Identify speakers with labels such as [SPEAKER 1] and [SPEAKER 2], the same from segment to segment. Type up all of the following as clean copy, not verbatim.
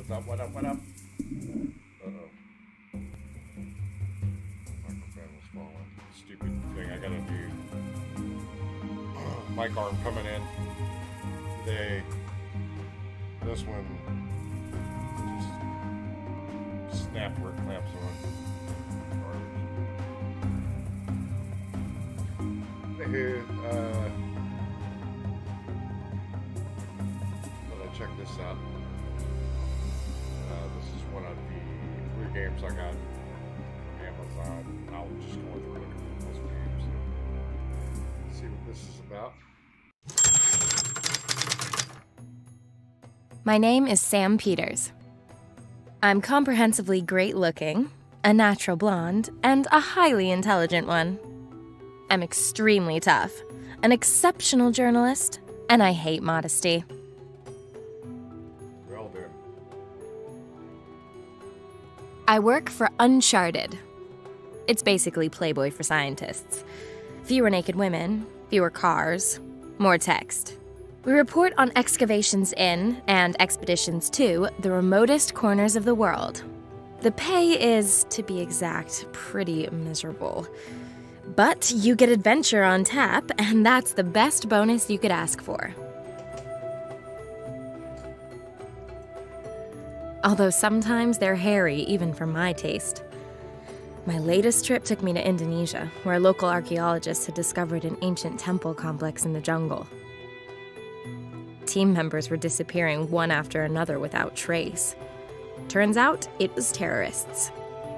[SPEAKER 1] What's up? What up? What up? Uh-oh. Microphone was falling. Stupid thing I gotta do. Mic arm coming in today. This one just snapped where it clamps on. Anywho, check this out. This is one of the 3 games I got from Amazon. I'll just go through looking for those games and see what this is about.
[SPEAKER 2] My name is Sam Peters. I'm comprehensively great looking, a natural blonde, and a highly intelligent one. I'm extremely tough, an exceptional journalist, and I hate modesty. I work for Uncharted. It's basically Playboy for scientists. Fewer naked women, fewer cars, more text. We report on excavations in, and expeditions to, the remotest corners of the world. The pay is, to be exact, pretty miserable. But you get adventure on tap, and that's the best bonus you could ask for. Although sometimes they're hairy, even for my taste. My latest trip took me to Indonesia, where local archaeologists had discovered an ancient temple complex in the jungle. Team members were disappearing one after another without trace. Turns out, it was terrorists.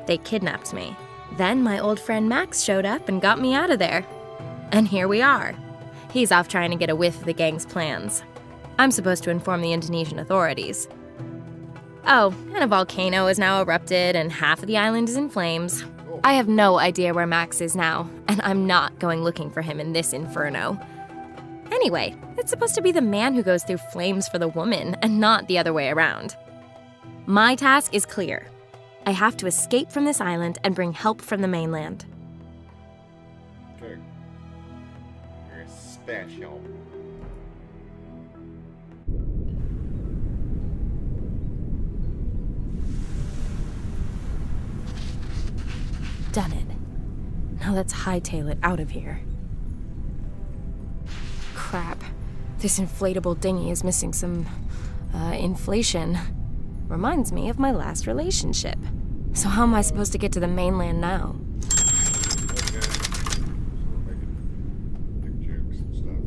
[SPEAKER 2] They kidnapped me. Then my old friend Max showed up and got me out of there. And here we are. He's off trying to get a whiff of the gang's plans. I'm supposed to inform the Indonesian authorities. Oh, and a volcano has now erupted and half of the island is in flames. I have no idea where Max is now, and I'm not going looking for him in this inferno. Anyway, it's supposed to be the man who goes through flames for the woman, and not the other way around. My task is clear. I have to escape from this island and bring help from the mainland.
[SPEAKER 1] Okay. Very special.
[SPEAKER 2] Done it. Now let's hightail it out of here. Crap. This inflatable dinghy is missing some, inflation. Reminds me of my last relationship. So how am I supposed to get to the mainland now?
[SPEAKER 1] Okay. So we're making big jokes and stuff.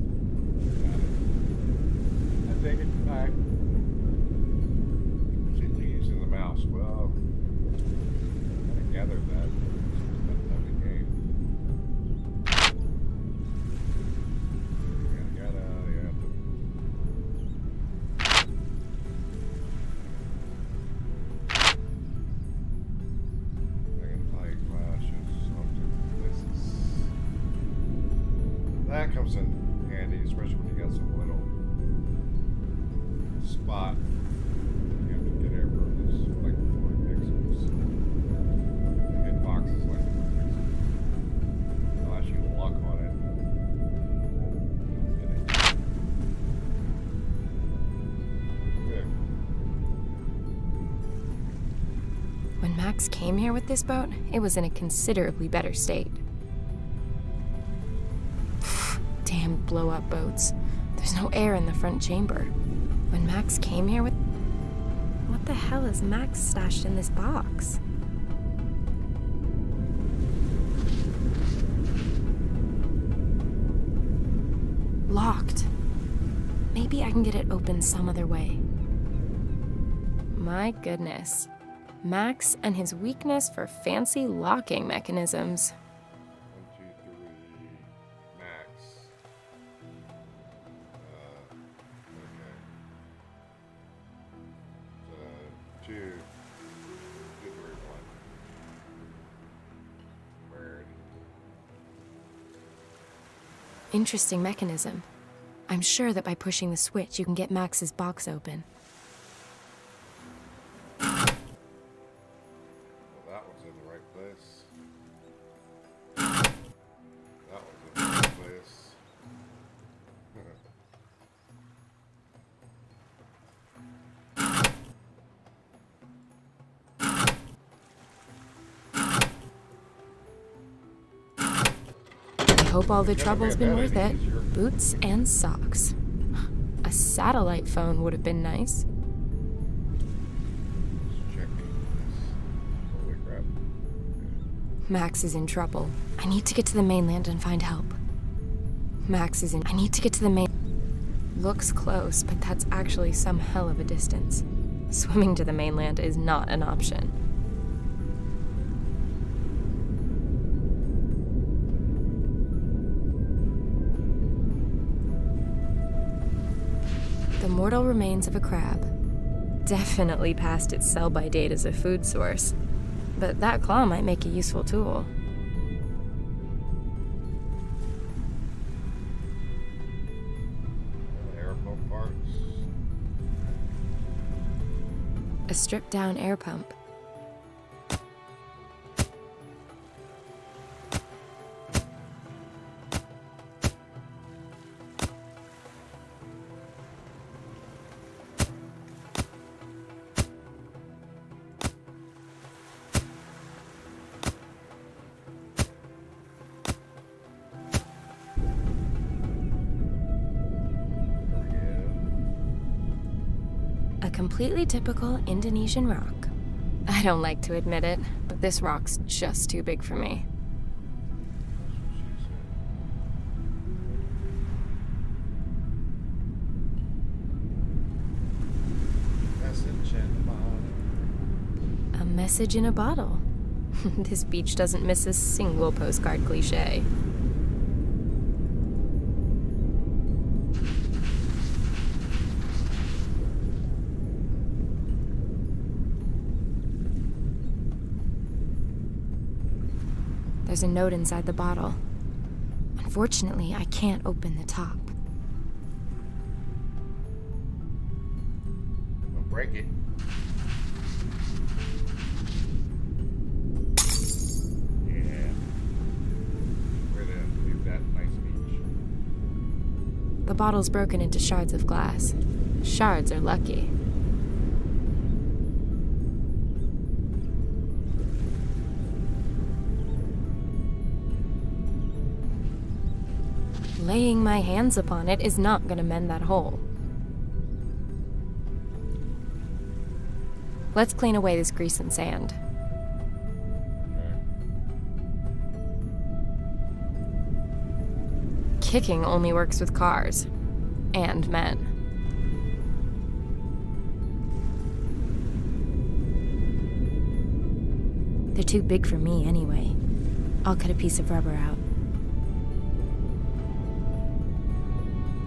[SPEAKER 1] Got it. I take it back. Completely using the mouse. Well, I gathered that. That comes in handy, especially when you got some little spot. You have to get over this like 40 pixels. You hit boxes like 40 pixels. Unless you lock on it. Okay.
[SPEAKER 2] When Max came here with this boat, it was in a considerably better state. Damn blow-up boats. There's no air in the front chamber. When Max came here with... What the hell is Max stashed in this box? Locked. Maybe I can get it open some other way. My goodness. Max and his weakness for fancy locking mechanisms.
[SPEAKER 1] 1, 2, 3, max. Okay. 2, 2, 3, 1. Weird.
[SPEAKER 2] Interesting mechanism. I'm sure that by pushing the switch, you can get Max's box open. hope all the
[SPEAKER 1] Never
[SPEAKER 2] trouble's
[SPEAKER 1] made
[SPEAKER 2] been
[SPEAKER 1] that
[SPEAKER 2] worth
[SPEAKER 1] any
[SPEAKER 2] it.
[SPEAKER 1] easier.
[SPEAKER 2] Boots and socks. A satellite phone would have been nice.
[SPEAKER 1] Just checking this. Holy crap.
[SPEAKER 2] Max is in trouble. I need to get to the mainland and find help. I need to get to the main... Looks close, but that's actually some hell of a distance. Swimming to the mainland is not an option. The mortal remains of a crab. Definitely past its sell-by date as a food source. But that claw might make a useful tool.
[SPEAKER 1] Airpump parts.
[SPEAKER 2] A stripped-down air pump. A completely typical Indonesian rock. I don't like to admit it, but this rock's just too big for me. A message in a bottle. This beach doesn't miss a single postcard cliché. There's a note inside the bottle. Unfortunately, I can't open the top.
[SPEAKER 1] I'll break it. Yeah. We're gonna leave that nice beach.
[SPEAKER 2] The bottle's broken into shards of glass. Shards are lucky. Laying my hands upon it is not gonna mend that hole. Let's clean away this grease and sand.
[SPEAKER 1] Okay.
[SPEAKER 2] Kicking only works with cars. And men. They're too big for me anyway. I'll cut a piece of rubber out.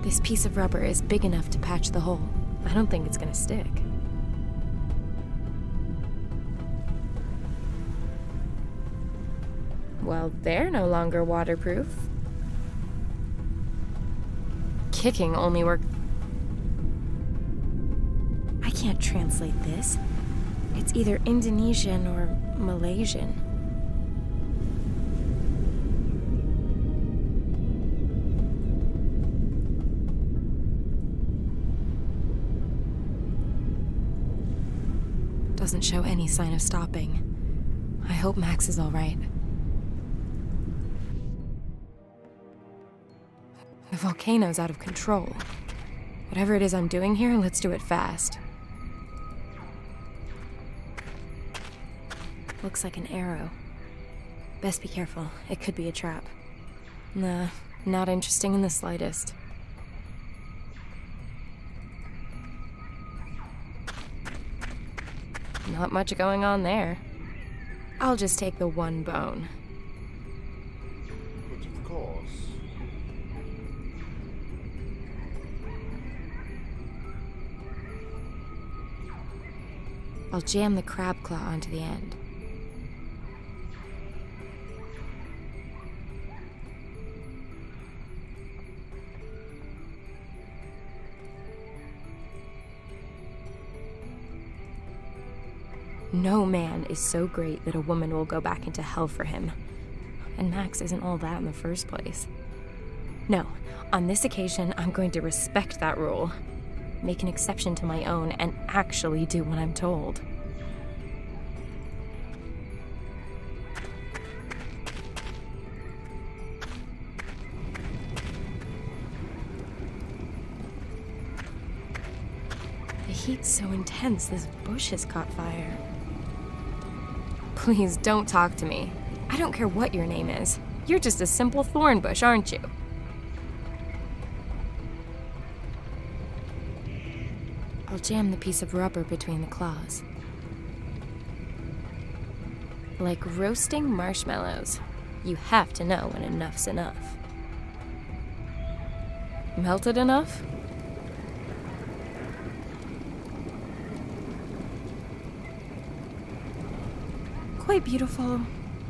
[SPEAKER 2] This piece of rubber is big enough to patch the hole. I don't think it's gonna stick. Well, they're no longer waterproof. Kicking only works... I can't translate this. It's either Indonesian or Malaysian. Doesn't show any sign of stopping. I hope Max is all right. The volcano's out of control. Whatever it is I'm doing here, let's do it fast. Looks like an arrow. Best be careful. It could be a trap. Nah, not interesting in the slightest. Not much going on there. I'll just take the one bone.
[SPEAKER 1] But of course.
[SPEAKER 2] I'll jam the crab claw onto the end. No man is so great that a woman will go back into hell for him. And Max isn't all that in the first place. No, on this occasion, I'm going to respect that rule. Make an exception to my own and actually do what I'm told. heat's so intense, this bush has caught fire. Please don't talk to me. I don't care what your name is. You're just a simple thorn bush, aren't you? I'll jam the piece of rubber between the claws. Like roasting marshmallows, you have to know when enough's enough. Melted enough? Quite beautiful,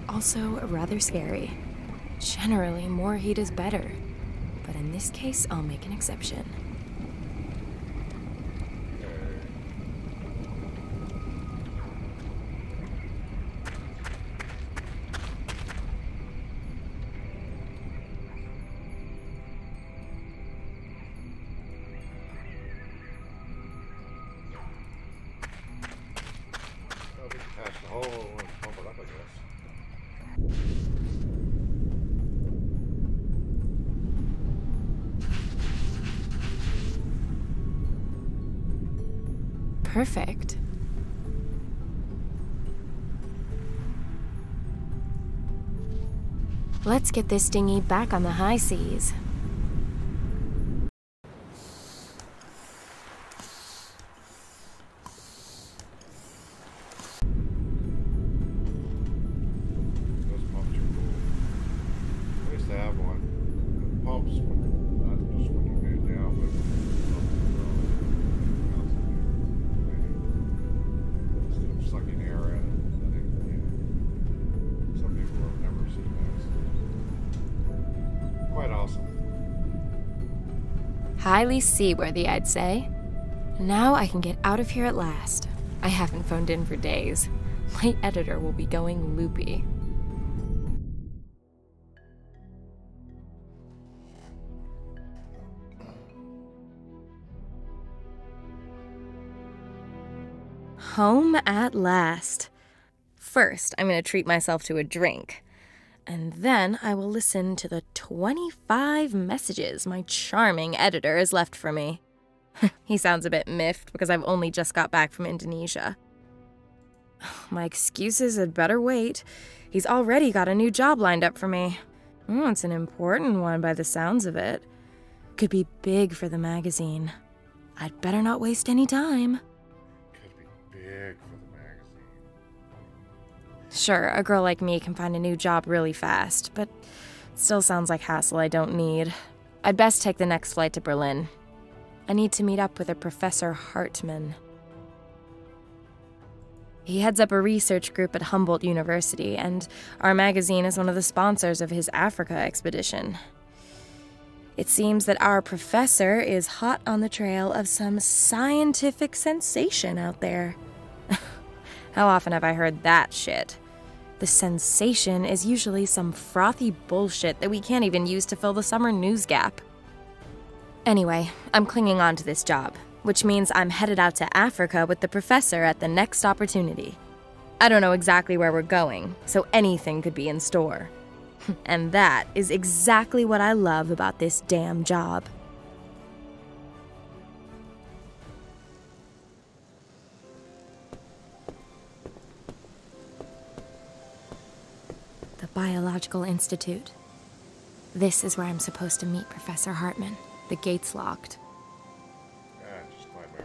[SPEAKER 2] also rather scary. Generally, more heat is better, but in this case, I'll make an exception. Perfect. Let's get this dinghy back on the high seas.
[SPEAKER 1] Those pumps are cool. I used to have one. The pumps, not just when you go down, but sucking air in. I think, yeah. Some people have never seen that. Quite awesome.
[SPEAKER 2] Highly seaworthy, I'd say. Now I can get out of here at last. I haven't phoned in for days. My editor will be going loopy. Home at last. First, I'm going to treat myself to a drink. And then I will listen to the 25 messages my charming editor has left for me. He sounds a bit miffed because I've only just got back from Indonesia. My excuses had better wait. He's already got a new job lined up for me. It's an important one by the sounds of it. Could be big for the magazine. I'd better not waste any time.
[SPEAKER 1] Big for the magazine.
[SPEAKER 2] Sure, a girl like me can find a new job really fast, but it still sounds like hassle I don't need. I'd best take the next flight to Berlin. I need to meet up with a Professor Hartmann. He heads up a research group at Humboldt University, and our magazine is one of the sponsors of his Africa expedition. It seems that our professor is hot on the trail of some scientific sensation out there. How often have I heard that shit? The sensation is usually some frothy bullshit that we can't even use to fill the summer news gap. Anyway, I'm clinging on to this job, which means I'm headed out to Africa with the professor at the next opportunity. I don't know exactly where we're going, so anything could be in store. And that is exactly what I love about this damn job. The Biological Institute. This is where I'm supposed to meet Professor Hartmann. The gate's locked.
[SPEAKER 1] Just climb over.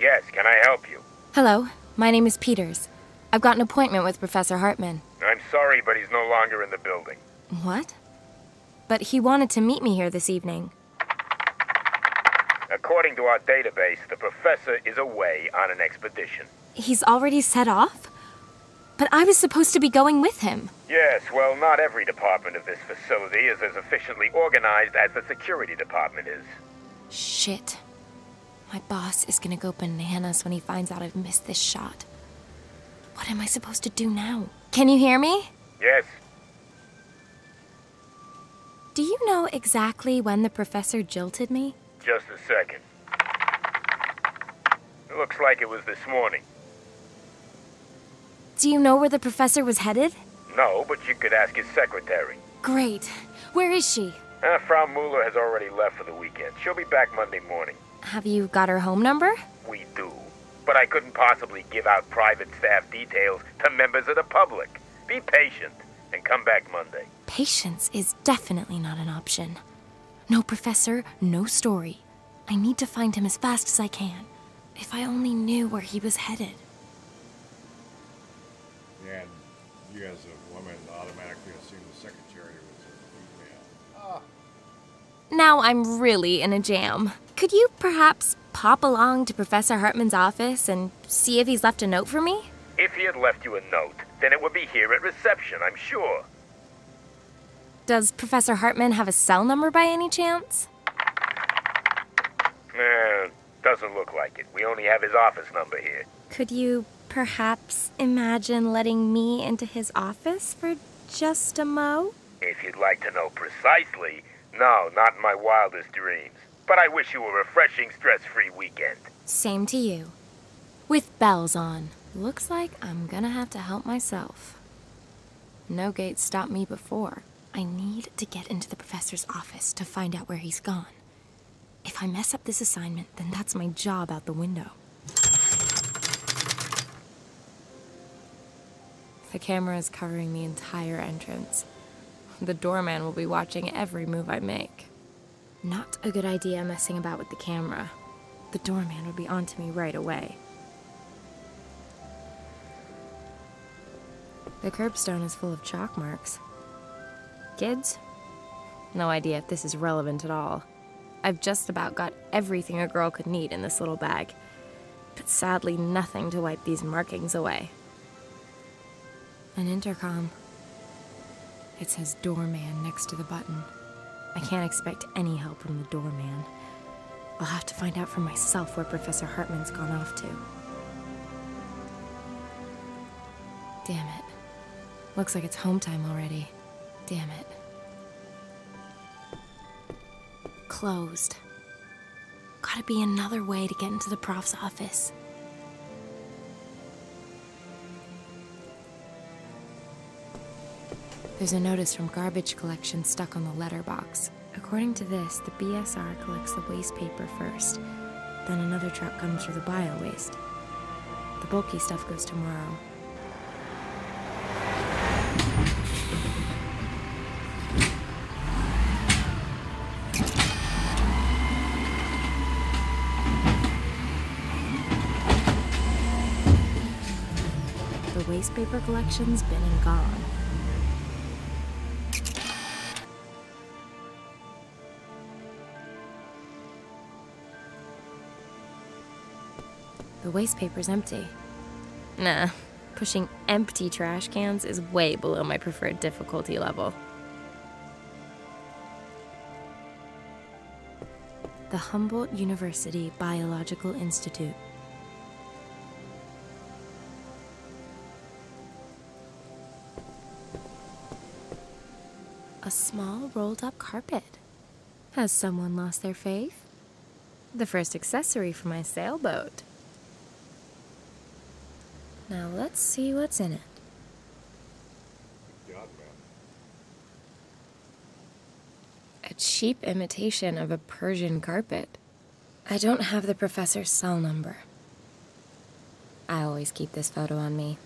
[SPEAKER 3] Yes, can I help you?
[SPEAKER 2] Hello, my name is Peters. I've got an appointment with Professor Hartmann.
[SPEAKER 3] I'm sorry, but he's no longer in the building.
[SPEAKER 2] What? But he wanted to meet me here this evening.
[SPEAKER 3] According to our database, the professor is away on an expedition.
[SPEAKER 2] He's already set off? But I was supposed to be going with him.
[SPEAKER 3] Yes, well, not every department of this facility is as efficiently organized as the security department is.
[SPEAKER 2] Shit. My boss is gonna go bananas when he finds out I've missed this shot. What am I supposed to do now? Can you hear me?
[SPEAKER 3] Yes.
[SPEAKER 2] Do you know exactly when the professor jilted me?
[SPEAKER 3] Just a second. It looks like it was this morning.
[SPEAKER 2] Do you know where the professor was headed?
[SPEAKER 3] No, but you could ask his secretary.
[SPEAKER 2] Great. Where is she?
[SPEAKER 3] Frau Mueller has already left for the weekend. She'll be back Monday morning.
[SPEAKER 2] Have you got her home number?
[SPEAKER 3] We do. But I couldn't possibly give out private staff details to members of the public. Be patient and come back Monday.
[SPEAKER 2] Patience is definitely not an option. No professor, no story. I need to find him as fast as I can. If I only knew where he was headed.
[SPEAKER 1] Yeah, and you as a woman automatically assume the secretary was a female.
[SPEAKER 2] Now I'm really in a jam. Could you perhaps pop along to Professor Hartman's office and see if he's left a note for me?
[SPEAKER 3] If he had left you a note, then it would be here at reception, I'm sure.
[SPEAKER 2] Does Professor Hartman have a cell number by any chance?
[SPEAKER 3] Doesn't look like it. We only have his office number here.
[SPEAKER 2] Could you perhaps imagine letting me into his office for just a mo?
[SPEAKER 3] If you'd like to know precisely, no, not in my wildest dreams. But I wish you a refreshing, stress-free weekend.
[SPEAKER 2] Same to you. With bells on. Looks like I'm gonna have to help myself. No gate stopped me before. I need to get into the professor's office to find out where he's gone. If I mess up this assignment, then that's my job out the window. The camera is covering the entire entrance. The doorman will be watching every move I make. Not a good idea messing about with the camera. The doorman would be onto me right away. The curbstone is full of chalk marks. Kids? No idea if this is relevant at all. I've just about got everything a girl could need in this little bag, but sadly nothing to wipe these markings away. An intercom. It says doorman next to the button. I can't expect any help from the doorman. I'll have to find out for myself where Professor Hartman's gone off to. Damn it. Looks like it's home time already. Damn it. Closed. Gotta be another way to get into the prof's office. There's a notice from garbage collection stuck on the letterbox. According to this, the BSR collects the waste paper first. Then another truck comes for the bio-waste. The bulky stuff goes tomorrow. The waste paper collection's been and gone. The waste paper's empty. Nah, pushing empty trash cans is way below my preferred difficulty level. The Humboldt University Biological Institute. A small rolled-up carpet. Has someone lost their faith? The first accessory for my sailboat. Now let's see what's in it.
[SPEAKER 1] God, man.
[SPEAKER 2] A cheap imitation of a Persian carpet. I don't have the professor's cell number. I always keep this photo on me.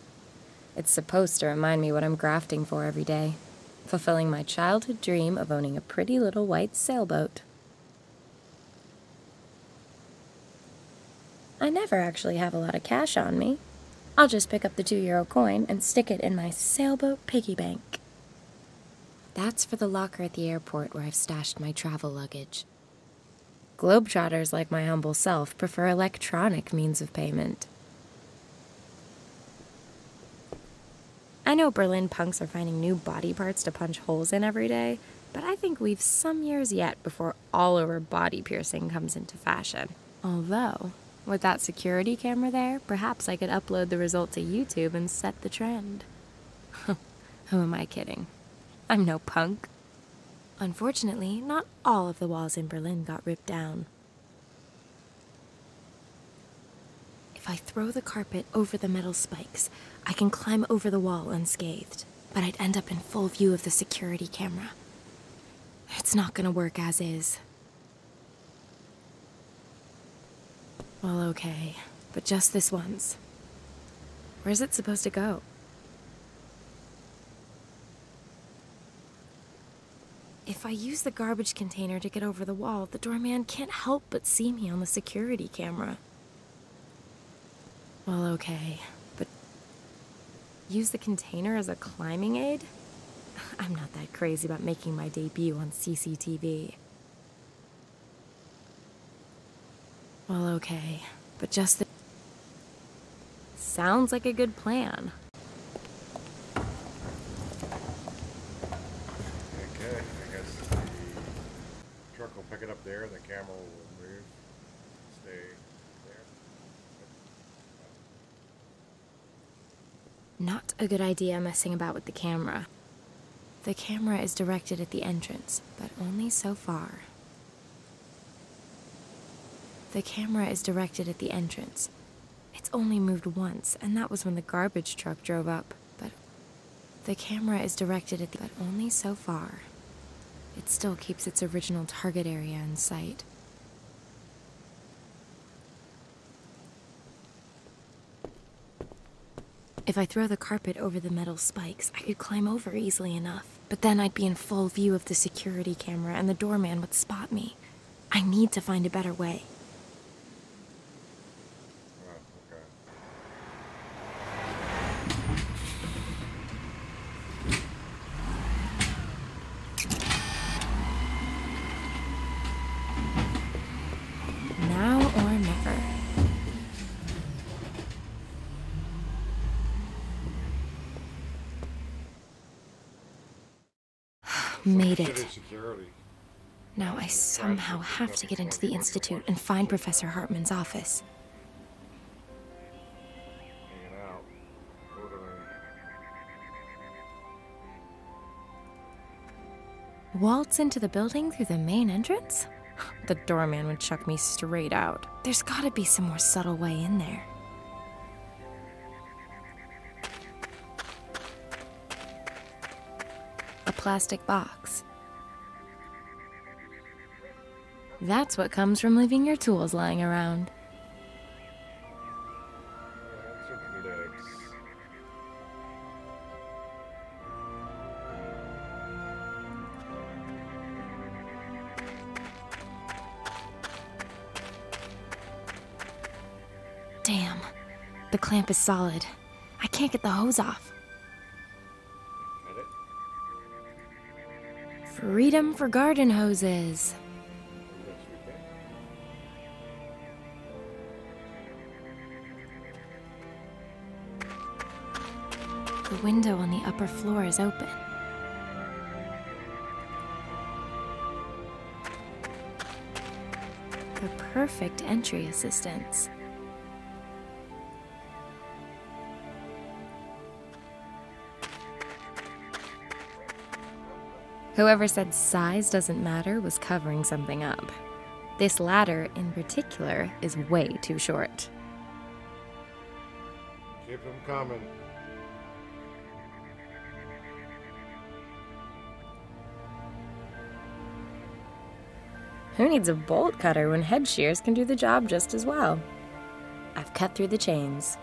[SPEAKER 2] It's supposed to remind me what I'm grafting for every day. Fulfilling my childhood dream of owning a pretty little white sailboat. I never actually have a lot of cash on me. I'll just pick up the €2 coin and stick it in my sailboat piggy bank. That's for the locker at the airport where I've stashed my travel luggage. Globetrotters like my humble self prefer electronic means of payment. I know Berlin punks are finding new body parts to punch holes in every day, but I think we've some years yet before all-over body piercing comes into fashion. Although, with that security camera there, perhaps I could upload the result to YouTube and set the trend. Who am I kidding? I'm no punk. Unfortunately, not all of the walls in Berlin got ripped down. If I throw the carpet over the metal spikes, I can climb over the wall unscathed, but I'd end up in full view of the security camera. It's not gonna work as is. Well, okay, but just this once. Where's it supposed to go? If I use the garbage container to get over the wall, the doorman can't help but see me on the security camera. Well, okay, but use the container as a climbing aid? I'm not that crazy about making my debut on CCTV. Well, okay, but just the... Sounds like a good plan.
[SPEAKER 1] Okay, I guess the truck will pick it up there and the camera will move, stay there.
[SPEAKER 2] Not a good idea messing about with the camera. The camera is directed at the entrance, but only so far. The camera is directed at the entrance. It's only moved once, and that was when the garbage truck drove up. But the camera is directed at the... but only so far. It still keeps its original target area in sight. If I throw the carpet over the metal spikes, I could climb over easily enough. But then I'd be in full view of the security camera and the doorman would spot me. I need to find a better way. Now or never. Made it. Now I somehow have to get into the Institute and find Professor Hartman's office.
[SPEAKER 1] Hanging out.
[SPEAKER 2] Waltz into the building through the main entrance? The doorman would chuck me straight out. There's gotta be some more subtle way in there. A plastic box. That's what comes from leaving your tools lying around. Damn, the clamp is solid. I can't get the hose off. Freedom for garden hoses. The window on the upper floor is open. The perfect entry assistance. Whoever said size doesn't matter was covering something up. This ladder, in particular, is way too short.
[SPEAKER 1] Keep them coming.
[SPEAKER 2] Who needs a bolt cutter when head shears can do the job just as well? I've cut through the chains.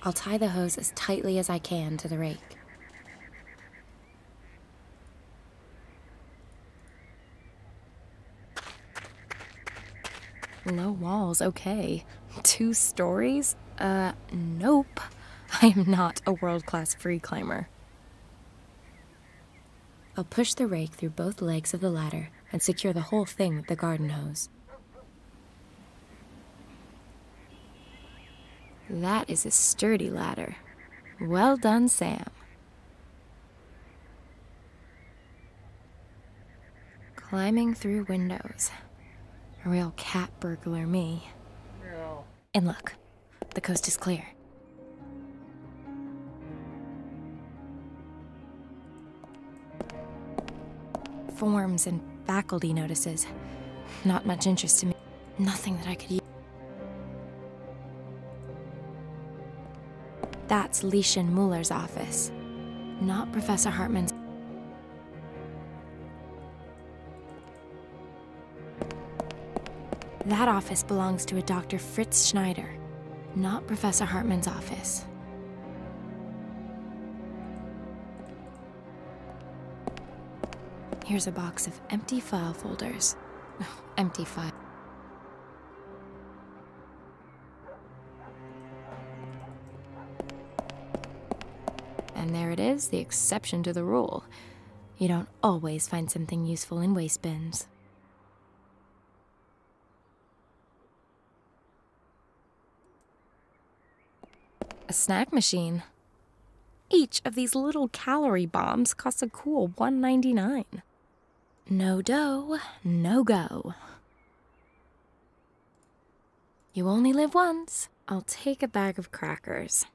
[SPEAKER 2] I'll tie the hose as tightly as I can to the rake. Low walls, okay. 2 stories? Nope. I am not a world-class free climber. I'll push the rake through both legs of the ladder and secure the whole thing with the garden hose. That is a sturdy ladder. Well done, Sam. Climbing through windows. A real cat burglar me.
[SPEAKER 1] Meow.
[SPEAKER 2] And look, the coast is clear. Forms and faculty notices. Not much interest to me. Nothing that I could use. That's Lieschen Muller's office, not Professor Hartman's. That office belongs to a Dr. Fritz Schneider, not Professor Hartman's office. Here's a box of empty file folders. Empty file. And there it is, the exception to the rule. You don't always find something useful in waste bins. A snack machine. Each of these little calorie bombs costs a cool $1.99. No dough, no go. You only live once. I'll take a bag of crackers.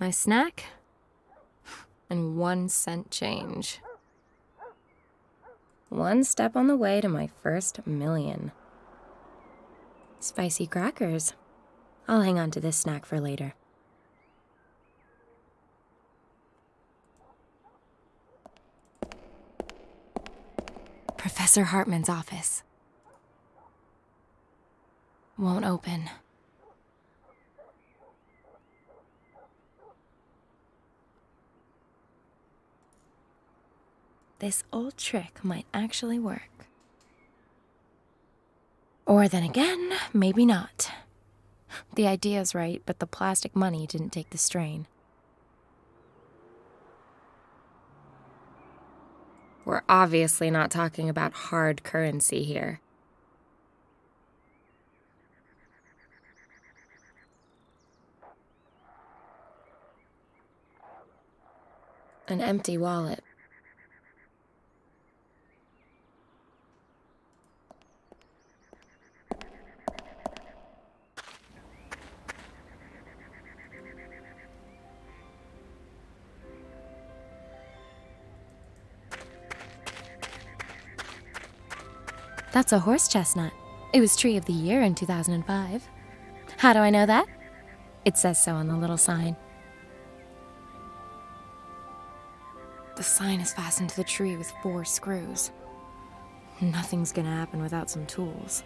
[SPEAKER 2] My snack, and 1-cent change. One step on the way to my first million. Spicy crackers. I'll hang on to this snack for later. Professor Hartman's office. Won't open. This old trick might actually work. Or then again, maybe not. The idea's right, but the plastic money didn't take the strain. We're obviously not talking about hard currency here. An empty wallet. That's a horse chestnut. It was Tree of the Year in 2005. How do I know that? It says so on the little sign. The sign is fastened to the tree with 4 screws. Nothing's gonna happen without some tools.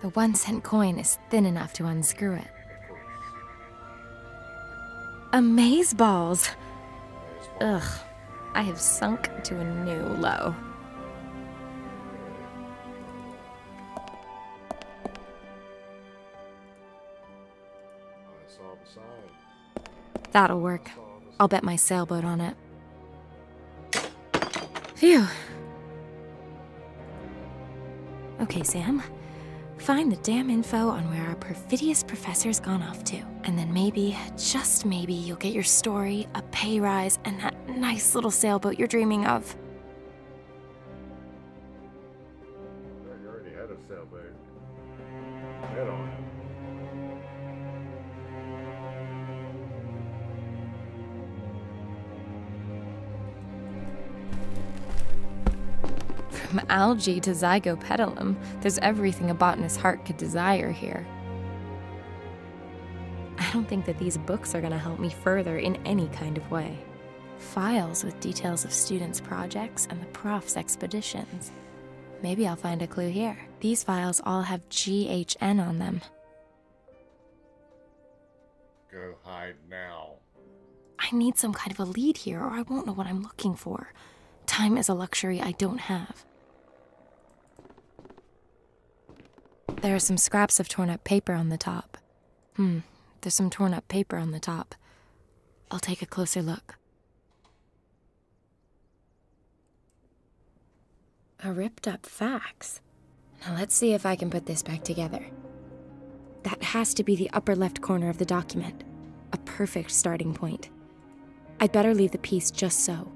[SPEAKER 2] The 1-cent coin is thin enough to unscrew it. Amazeballs! Ugh, I have sunk to a new low. That'll work. I'll bet my sailboat on it. Phew. Okay, Sam. Find the damn info on where our perfidious professor's gone off to. And then maybe, just maybe, you'll get your story, a pay rise, and that nice little sailboat you're dreaming of.
[SPEAKER 1] You already had a sailboat. Head on.
[SPEAKER 2] From algae to zygopedilum, there's everything a botanist's heart could desire here. I don't think that these books are going to help me further in any kind of way. Files with details of students' projects and the prof's expeditions. Maybe I'll find a clue here. These files all have GHN on them.
[SPEAKER 1] Go hide now.
[SPEAKER 2] I need some kind of a lead here, or I won't know what I'm looking for. Time is a luxury I don't have. There are some scraps of torn-up paper on the top. There's some torn-up paper on the top. I'll take a closer look. A ripped-up fax. Now let's see if I can put this back together. That has to be the upper left corner of the document. A perfect starting point. I'd better leave the piece just so.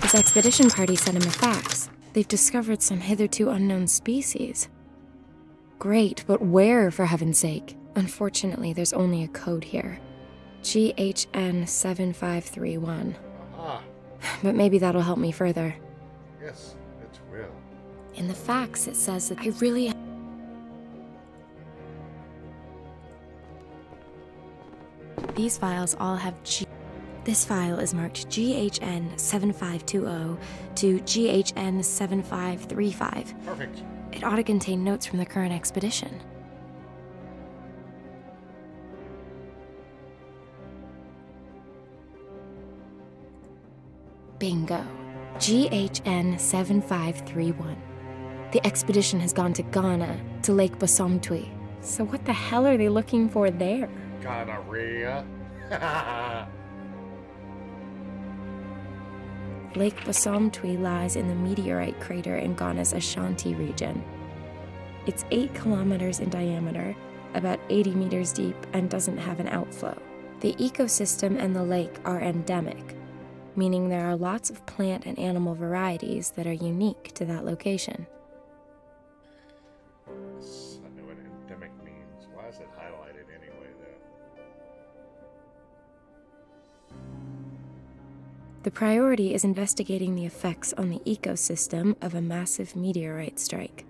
[SPEAKER 2] This expedition party sent him a fax. They've discovered some hitherto unknown species. Great, but where, for heaven's sake? Unfortunately, there's only a code here. GHN 7531.
[SPEAKER 1] Aha.
[SPEAKER 2] But maybe that'll help me further.
[SPEAKER 1] Yes, it will.
[SPEAKER 2] In the fax, it says that I really... These files all have This file is marked GHN 7520 to GHN 7535.
[SPEAKER 1] Perfect.
[SPEAKER 2] It ought to contain notes from the current expedition. Bingo. GHN 7531. The expedition has gone to Ghana, to Lake Bosumtwi. So what the hell are they looking for there?
[SPEAKER 1] Gonorrhea.
[SPEAKER 2] Lake Bosumtwi lies in the meteorite crater in Ghana's Ashanti region. It's 8 kilometers in diameter, about 80 meters deep, and doesn't have an outflow. The ecosystem and the lake are endemic, meaning there are lots of plant and animal varieties that are unique to that location.
[SPEAKER 1] Yes, I know what endemic means. Why is it highlighted anyway, though?
[SPEAKER 2] The priority is investigating the effects on the ecosystem of a massive meteorite strike.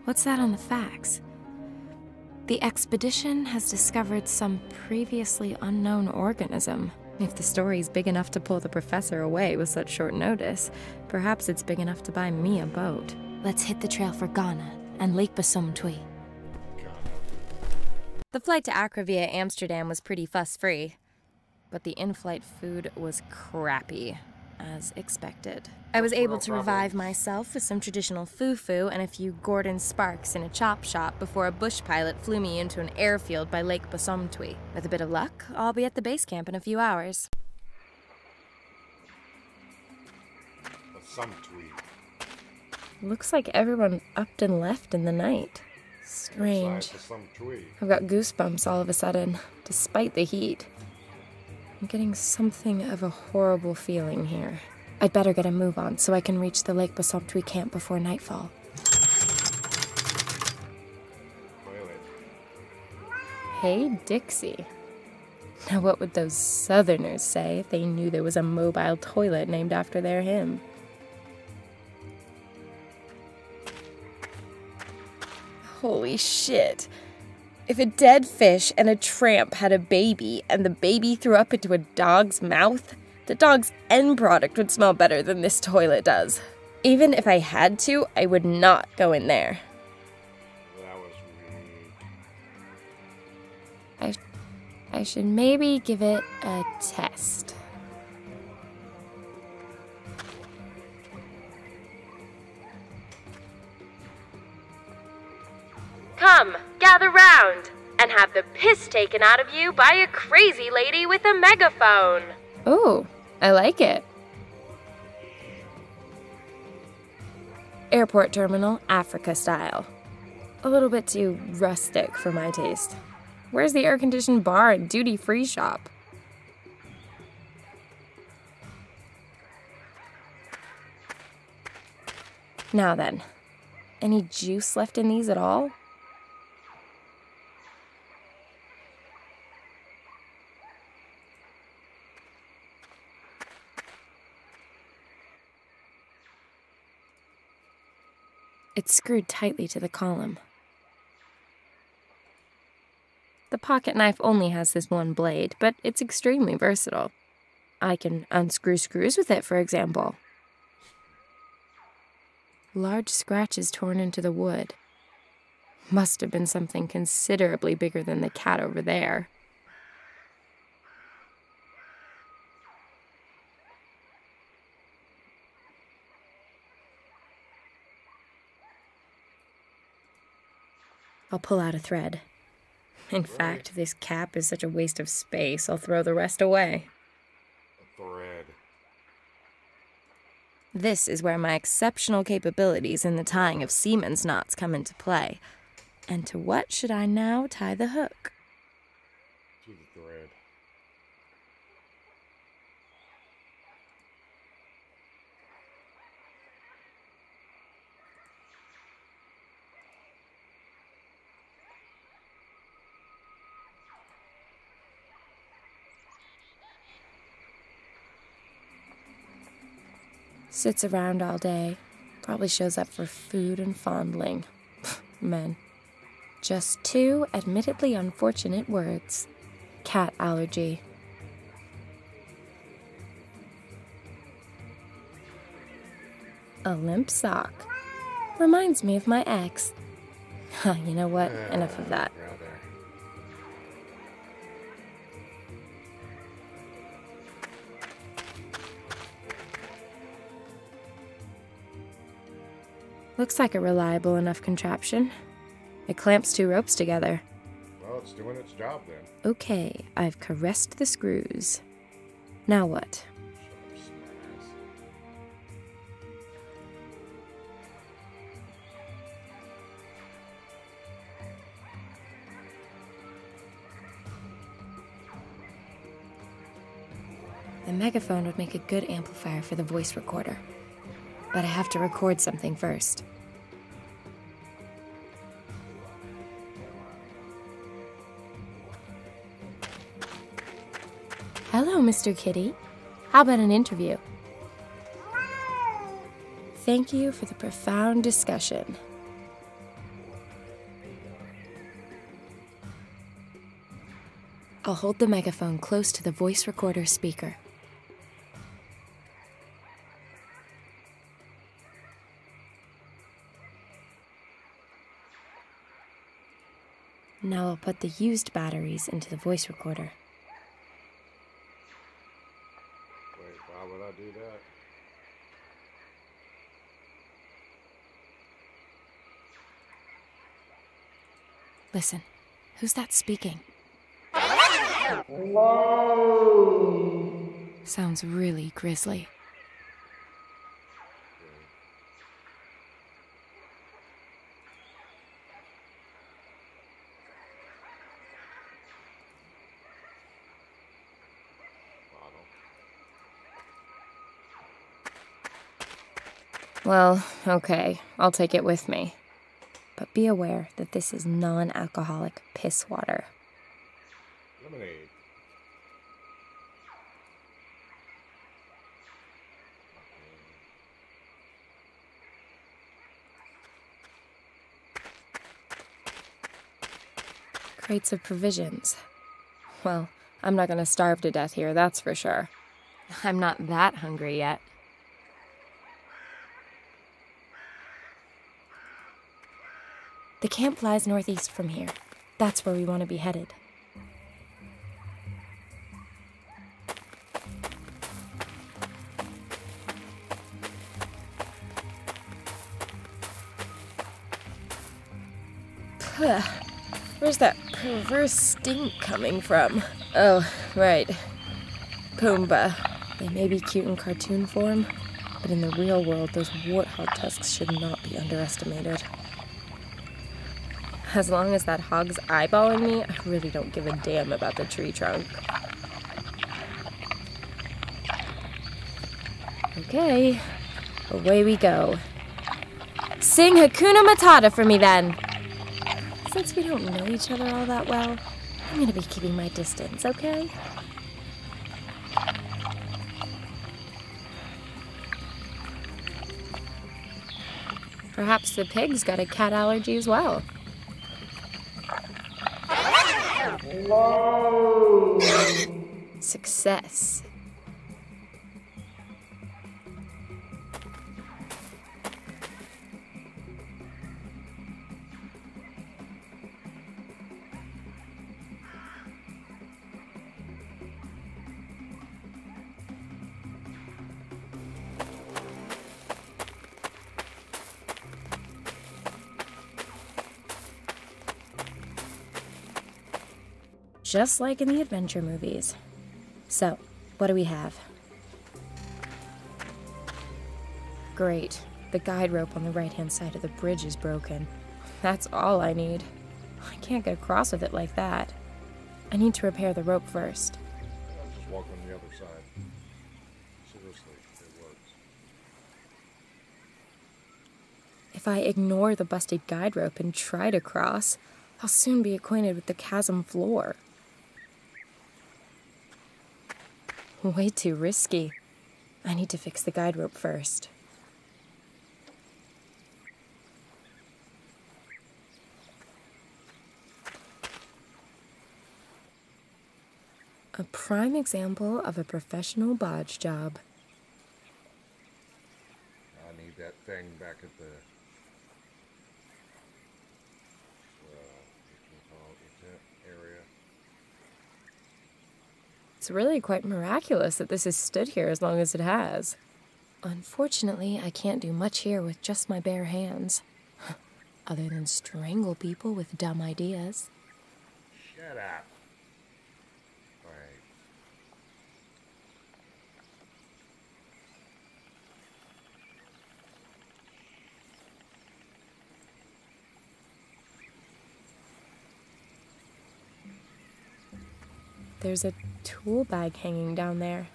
[SPEAKER 2] What's that on the fax? The expedition has discovered some previously unknown organism. If the story's big enough to pull the professor away with such short notice, perhaps it's big enough to buy me a boat. Let's hit the trail for Ghana and Lake Bosumtwi. The flight to Accra via Amsterdam was pretty fuss-free, but the in-flight food was crappy, as expected. I was able to revive myself with some traditional fufu and a few Gordon Sparks in a chop shop before a bush pilot flew me into an airfield by Lake Bosumtwi. With a bit of luck, I'll be at the base camp in a few hours.
[SPEAKER 1] Bosumtwi.
[SPEAKER 2] Looks like everyone upped and left in the night. Strange. I've got goosebumps all of a sudden, despite the heat. I'm getting something of a horrible feeling here. I'd better get a move on so I can reach the Lake Bosumtwi camp before nightfall. Hey, Dixie. Now what would those Southerners say if they knew there was a mobile toilet named after their hymn? Holy shit. If a dead fish and a tramp had a baby and the baby threw up into a dog's mouth, the dog's end product would smell better than this toilet does. Even if I had to, I would not go in there.
[SPEAKER 1] That was weird.
[SPEAKER 2] I should maybe give it a test. Come, gather round, and have the piss taken out of you by a crazy lady with a megaphone. Oh, I like it. Airport terminal, Africa style. A little bit too rustic for my taste. Where's the air-conditioned bar and duty-free shop? Now then, any juice left in these at all? It's screwed tightly to the column. The pocket knife only has this one blade, but it's extremely versatile. I can unscrew screws with it, for example. Large scratches torn into the wood. Must have been something considerably bigger than the cat over there. I'll pull out a thread. In fact, this cap is such a waste of space, I'll throw the rest away.
[SPEAKER 1] A thread.
[SPEAKER 2] This is where my exceptional capabilities in the tying of seaman's knots come into play. And to what should I now tie the hook?
[SPEAKER 1] To the thread.
[SPEAKER 2] Sits around all day. Probably shows up for food and fondling. Men. Just two admittedly unfortunate words. Cat allergy. A limp sock. Reminds me of my ex. You know what? Enough of that. Looks like a reliable enough contraption. It clamps two ropes together.
[SPEAKER 1] Well, it's doing its job then.
[SPEAKER 2] Okay, I've caressed the screws. Now what?
[SPEAKER 1] Shut up, smartass.
[SPEAKER 2] The megaphone would make a good amplifier for the voice recorder. But I have to record something first. Hello, Mr. Kitty. How about an interview? Thank you for the profound discussion. I'll hold the megaphone close to the voice recorder speaker. Now I'll put the used batteries into the voice recorder.
[SPEAKER 1] Wait, why would I do that?
[SPEAKER 2] Listen, who's that speaking? Sounds really grisly. Well, okay, I'll take it with me. But be aware that this is non-alcoholic piss water.
[SPEAKER 1] Lemonade.
[SPEAKER 2] Crates of provisions. Well, I'm not gonna starve to death here, that's for sure. I'm not that hungry yet. The camp lies northeast from here. That's where we want to be headed. Where's that perverse stink coming from? Oh, right. Pumbaa. They may be cute in cartoon form, but in the real world, those warthog tusks should not be underestimated. As long as that hog's eyeballing me, I really don't give a damn about the tree trunk. Okay, away we go. Sing Hakuna Matata for me then. Since we don't know each other all that well, I'm gonna be keeping my distance, okay? Perhaps the pig's got a cat allergy as well. Success. Just like in the adventure movies. So, what do we have? Great. The guide rope on the right-hand side of the bridge is broken. That's all I need. I can't get across with it like that. I need to repair the rope first.
[SPEAKER 1] I'll just walk on the other side. Seriously, it works.
[SPEAKER 2] If I ignore the busted guide rope and try to cross, I'll soon be acquainted with the chasm floor. Way too risky. I need to fix the guide rope first. A prime example of a professional bodge job.
[SPEAKER 1] I need that thing back at the area.
[SPEAKER 2] It's really quite miraculous that this has stood here as long as it has. Unfortunately, I can't do much here with just my bare hands. Other than strangle people with dumb ideas.
[SPEAKER 1] Shut up. Alright.
[SPEAKER 2] There's a tool bag hanging down there.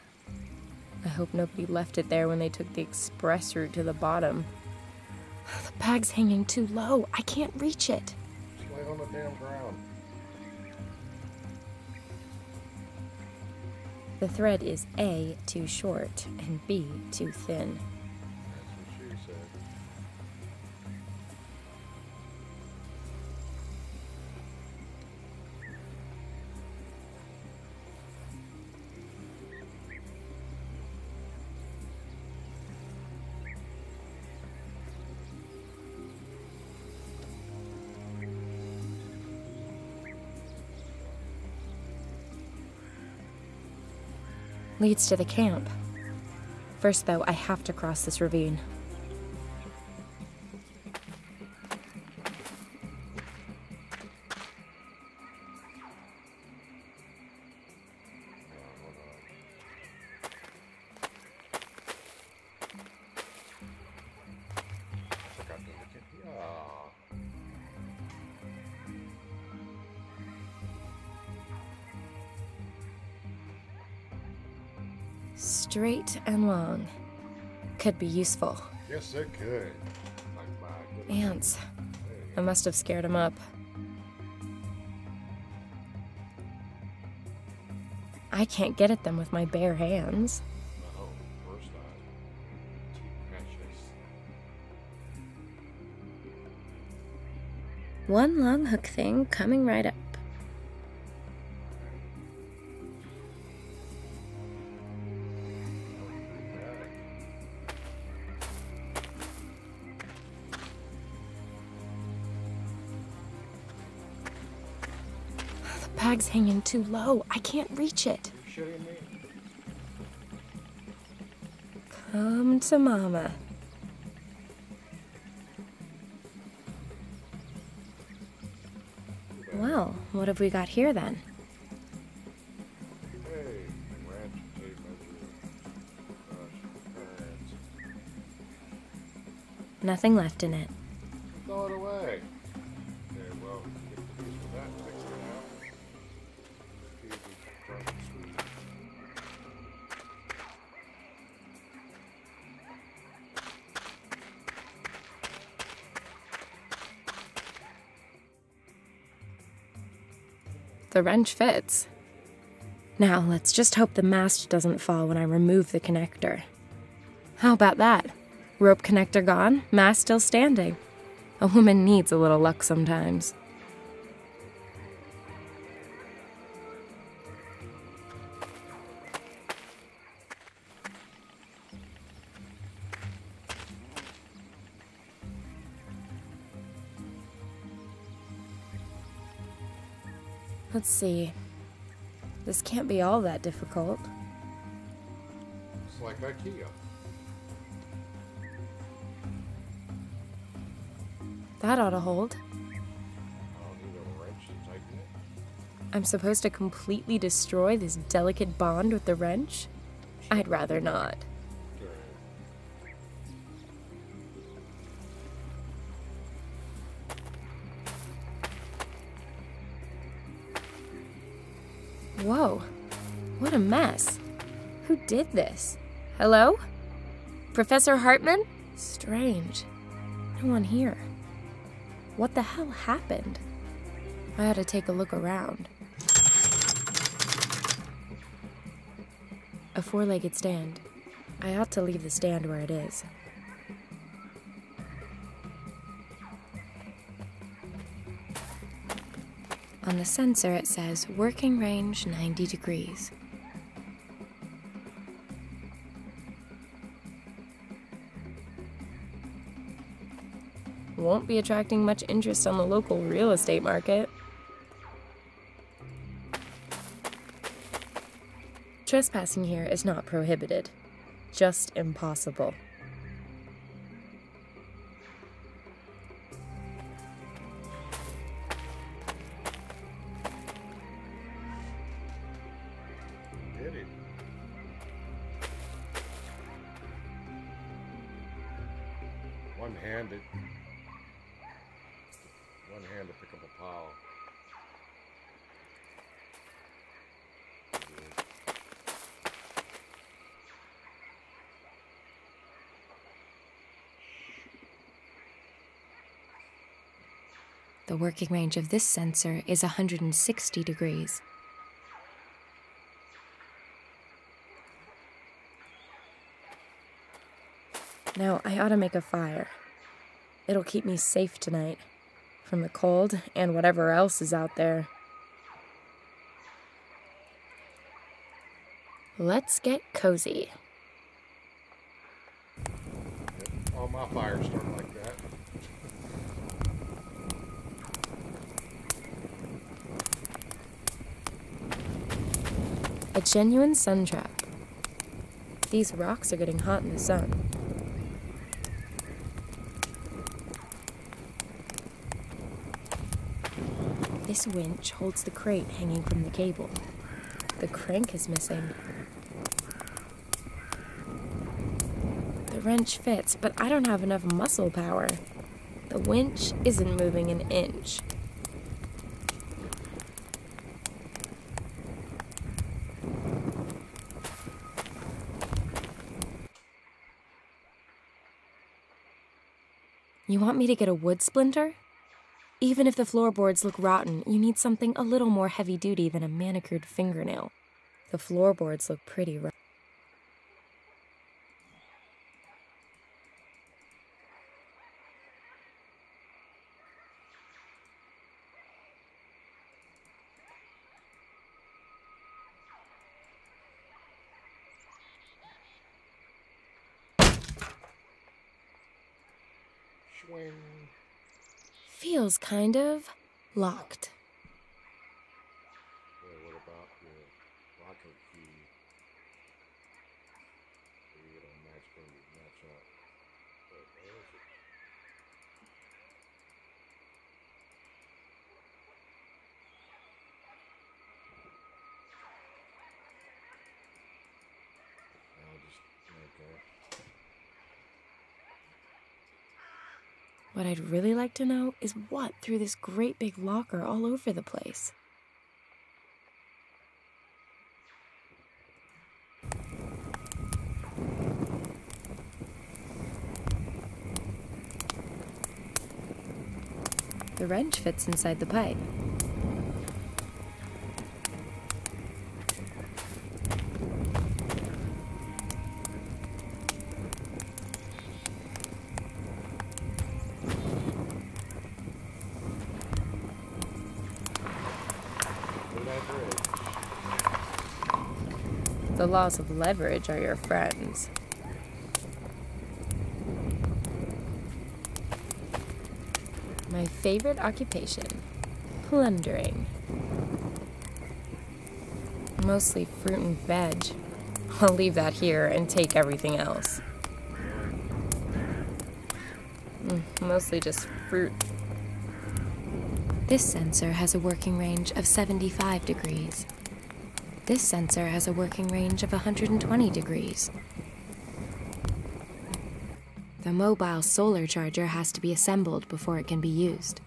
[SPEAKER 2] I hope nobody left it there when they took the express route to the bottom. The bag's hanging too low. I can't reach it.
[SPEAKER 1] Just lay on the damn ground.
[SPEAKER 2] The thread is A, too short, and B, too thin.
[SPEAKER 1] That's what she said.
[SPEAKER 2] Leads to the camp. First, though, I have to cross this ravine. Straight and long. Could be useful.
[SPEAKER 1] Yes, it could. Like my
[SPEAKER 2] Ants. I must have scared them up. I can't get at them with my bare hands.
[SPEAKER 1] No, first time. Too precious.
[SPEAKER 2] One long hook thing coming right up. The bag's hanging too low. I can't reach it.
[SPEAKER 1] You're shitting me?
[SPEAKER 2] Come to mama. Well, what have we got here then?
[SPEAKER 1] Hey, ranch tape measure.
[SPEAKER 2] Nothing left in it.
[SPEAKER 1] Throw it away. Okay, well, get the piece of that fixed it out. Easy, short and sweet.
[SPEAKER 2] The wrench fits. Now, let's just hope the mast doesn't fall when I remove the connector. How about that? Rope connector gone, mast still standing. A woman needs a little luck sometimes. Let's see. This can't be all that difficult.
[SPEAKER 1] It's like IKEA.
[SPEAKER 2] That ought to hold.
[SPEAKER 1] I'll need a wrench to tighten it.
[SPEAKER 2] I'm supposed to completely destroy this delicate bond with the wrench? I'd rather not. Whoa, what a mess. Who did this? Hello? Professor Hartman? Strange. No one here. What the hell happened? I ought to take a look around. A four-legged stand. I ought to leave the stand where it is. On the sensor it says, working range 90 degrees. Won't be attracting much interest on the local real estate market. Trespassing here is not prohibited, just impossible.
[SPEAKER 1] Did it. One-handed. One hand to pick up a pile.
[SPEAKER 2] The working range of this sensor is 160 degrees. Now, I ought to make a fire. It'll keep me safe tonight. From the cold and whatever else is out there. Let's get cozy.
[SPEAKER 1] Yep. All my fires start like that.
[SPEAKER 2] A genuine sun trap. These rocks are getting hot in the sun. This winch holds the crate hanging from the cable. The crank is missing. The wrench fits, but I don't have enough muscle power. The winch isn't moving an inch. You want me to get a wood splinter? Even if the floorboards look rotten, you need something a little more heavy-duty than a manicured fingernail. The floorboards look pretty rough.
[SPEAKER 1] Swing.
[SPEAKER 2] Feels kind of locked.
[SPEAKER 1] Yeah, what about your locker key? You don't match up. But where is it? I'll just, okay.
[SPEAKER 2] What I'd really like to know is what threw this great big locker all over the place. The wrench fits inside the pipe. The laws of leverage are your friends. My favorite occupation, plundering. Mostly fruit and veg. I'll leave that here and take everything else. Mostly just fruit. This sensor has a working range of 75 degrees. This sensor has a working range of 120 degrees. The mobile solar charger has to be assembled before it can be used.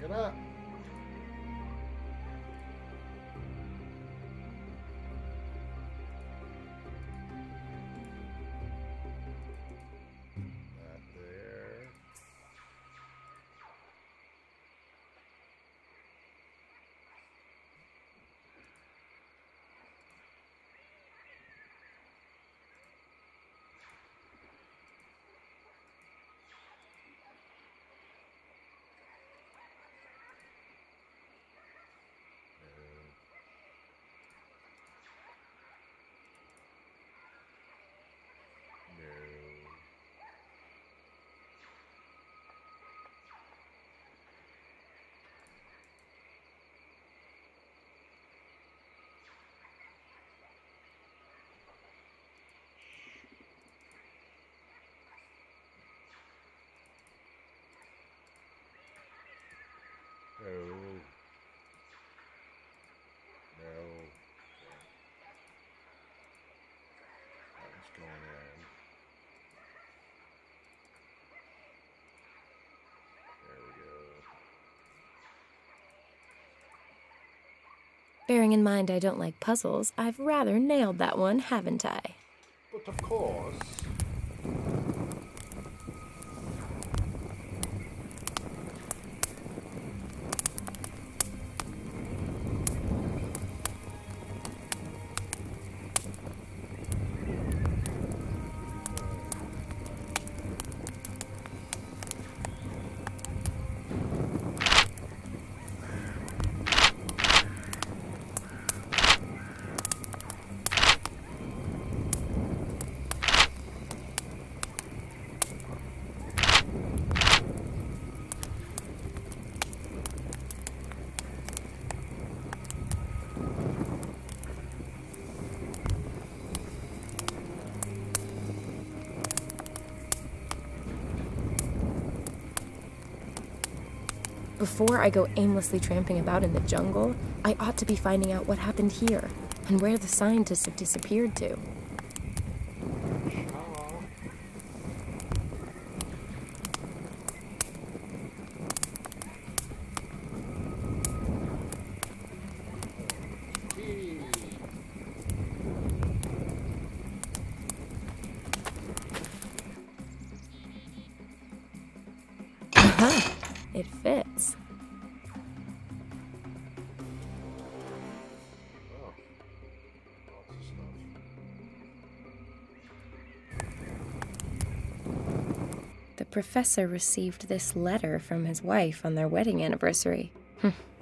[SPEAKER 1] Pick it up. That there. No. No. That was going in. There we go.
[SPEAKER 2] Bearing in mind I don't like puzzles, I've rather nailed that one, haven't I?
[SPEAKER 1] But of course.
[SPEAKER 2] Before I go aimlessly tramping about in the jungle, I ought to be finding out what happened here and where the scientists have disappeared to. Aha! It fits.
[SPEAKER 1] Oh. Lots of stuff.
[SPEAKER 2] The professor received this letter from his wife on their wedding anniversary.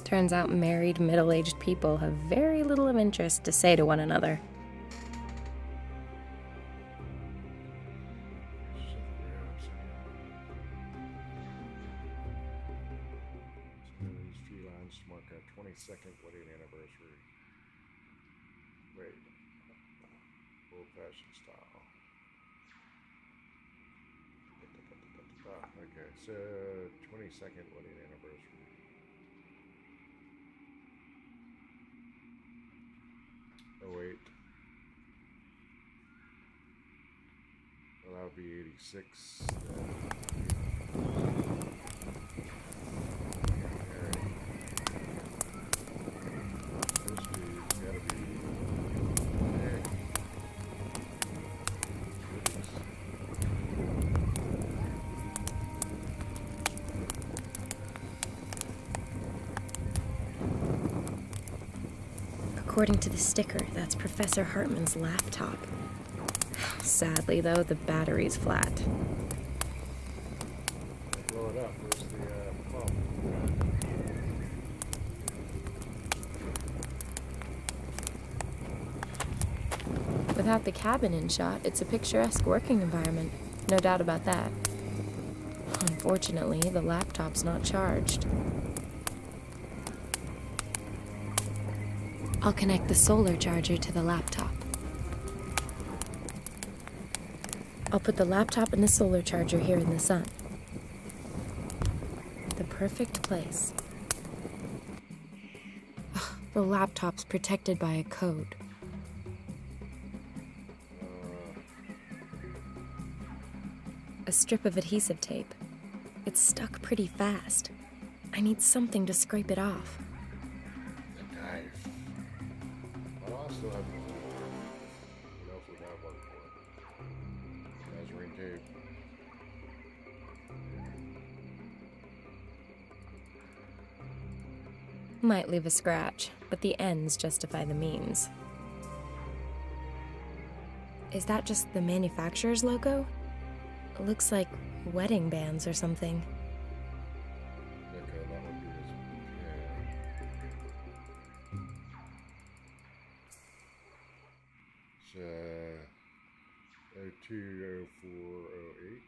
[SPEAKER 2] Turns out married, middle-aged people have very little of interest to say to one another.
[SPEAKER 1] Wait. Old-fashioned style. Okay, so 22nd wedding anniversary. Oh wait. Well, that would be 86. This dude's gotta be.
[SPEAKER 2] According to the sticker, that's Professor Hartman's laptop. Sadly, though, the battery's flat.
[SPEAKER 1] Blow it up. Where's the phone?
[SPEAKER 2] Without the cabin in shot, it's a picturesque working environment. No doubt about that. Unfortunately, the laptop's not charged. I'll connect the solar charger to the laptop. I'll put the laptop and the solar charger here in the sun. The perfect place. Ugh, the laptop's protected by a code. A strip of adhesive tape. It's stuck pretty fast. I need something to scrape it off.
[SPEAKER 1] A knife. But also have what else would that work for? Measuring tape.
[SPEAKER 2] Might leave a scratch, but the ends justify the means. Is that just the manufacturer's logo? It looks like wedding bands or something.
[SPEAKER 1] Okay, that would be his. Yeah. It's 020408.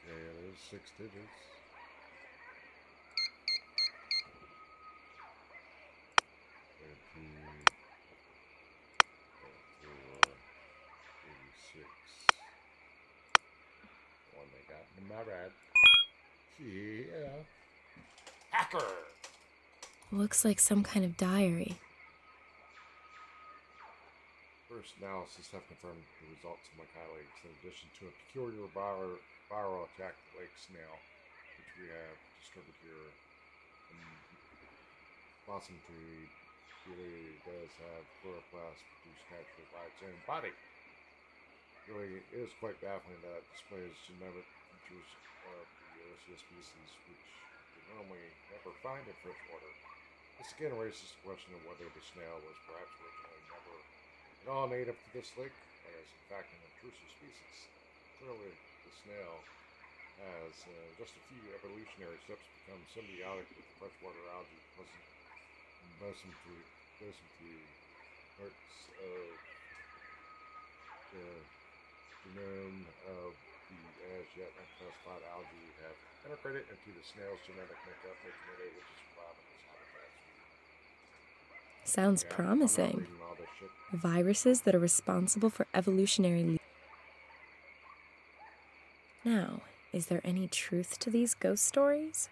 [SPEAKER 1] Okay, there's 6 digits. One they got in my rat. Yeah. Hacker!
[SPEAKER 2] Looks like some kind of diary.
[SPEAKER 1] First analysis have confirmed the results of my colleagues. In addition to a peculiar viral attack the lake snail, which we have discovered here in Bosumtwi, really does have chloroplast produced naturally by its own body. Really, it is quite baffling that it displays genetic features of the Ocean species, which you normally never find in fresh water. This again raises the question of whether the snail was perhaps originally never at all native to this lake, and is in fact an intrusive species. Clearly, the snail has, just a few evolutionary steps, become symbiotic with the freshwater algae present in Bosumtwi parts of the genome of the as yet unclassified algae have integrated into the snail's genetic makeup, making it able to survive in its habitat.
[SPEAKER 2] Sounds promising. Viruses that are responsible for evolutionary. Now, is there any truth to these ghost stories?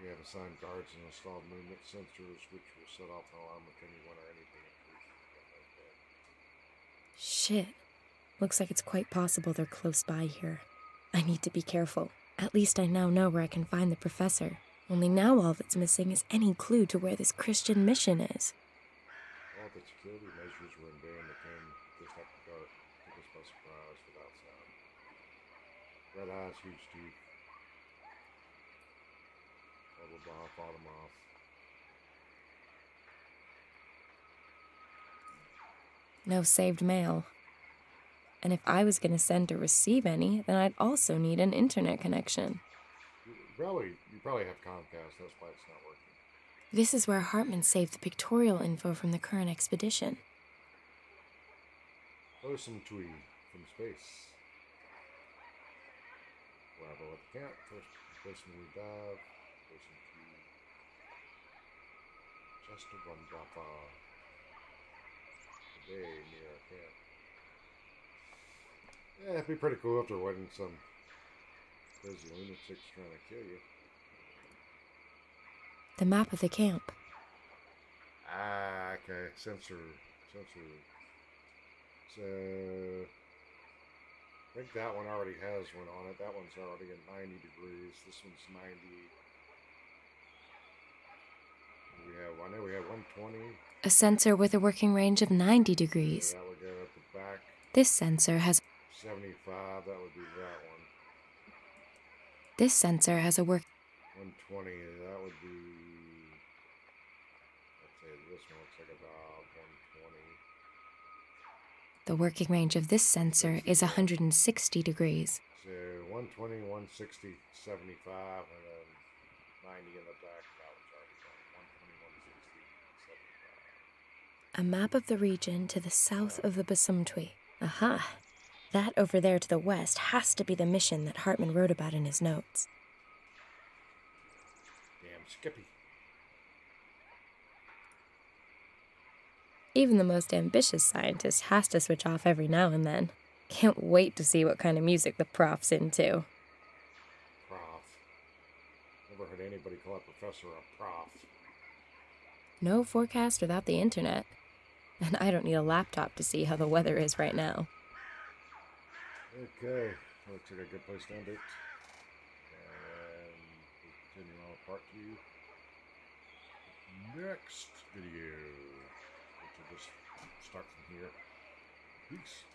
[SPEAKER 1] We have assigned guards and installed movement sensors which will set off an alarm if anyone or anything intrudes.
[SPEAKER 2] Shit. Looks like it's quite possible they're close by here. I need to be careful. At least I now know where I can find the professor. Only now all that's missing is any clue to where this Christian mission is.
[SPEAKER 1] All the security measures were in vain. They came just after dark. Took us by surprise without sound. Red eyes, huge teeth. Blah blah blah, fought them off.
[SPEAKER 2] No saved mail. And if I was going to send or receive any, then I'd also need an internet connection.
[SPEAKER 1] You probably have Comcast. That's why it's not working.
[SPEAKER 2] This is where Hartman saved the pictorial info from the current expedition.
[SPEAKER 1] Bosumtwi from space. Arrival at the camp. First person we dive. Bosumtwi. Just a one drop off. Today near our camp. Yeah, it'd be pretty cool if there wasn't some crazy lunatics trying to kill you.
[SPEAKER 2] The map of the camp.
[SPEAKER 1] Ah, okay. Sensor. So, I think that one already has one on it. That one's already at 90 degrees. This one's 90. I know we have 120.
[SPEAKER 2] A sensor with a working range of 90 degrees.
[SPEAKER 1] So that would go at the back.
[SPEAKER 2] This sensor has
[SPEAKER 1] 75, that would be that one.
[SPEAKER 2] This sensor has a work
[SPEAKER 1] 120, that would be, let's say this one looks like about 120.
[SPEAKER 2] The working range of this sensor is 160 degrees.
[SPEAKER 1] So 120, 160, 75, and then 90 in the back. That was already done. 120, 160, 75.
[SPEAKER 2] A map of the region to the south of the Bosumtwi. Aha! That over there to the west has to be the mission that Hartman wrote about in his notes.
[SPEAKER 1] Damn Skippy.
[SPEAKER 2] Even the most ambitious scientist has to switch off every now and then. Can't wait to see what kind of music the prof's into.
[SPEAKER 1] Prof. Never heard anybody call a professor a prof.
[SPEAKER 2] No forecast without the internet. And I don't need a laptop to see how the weather is right now.
[SPEAKER 1] Okay, looks like a good place to end it. And we'll continue on with part 2 next video, which will just start from here. Peace.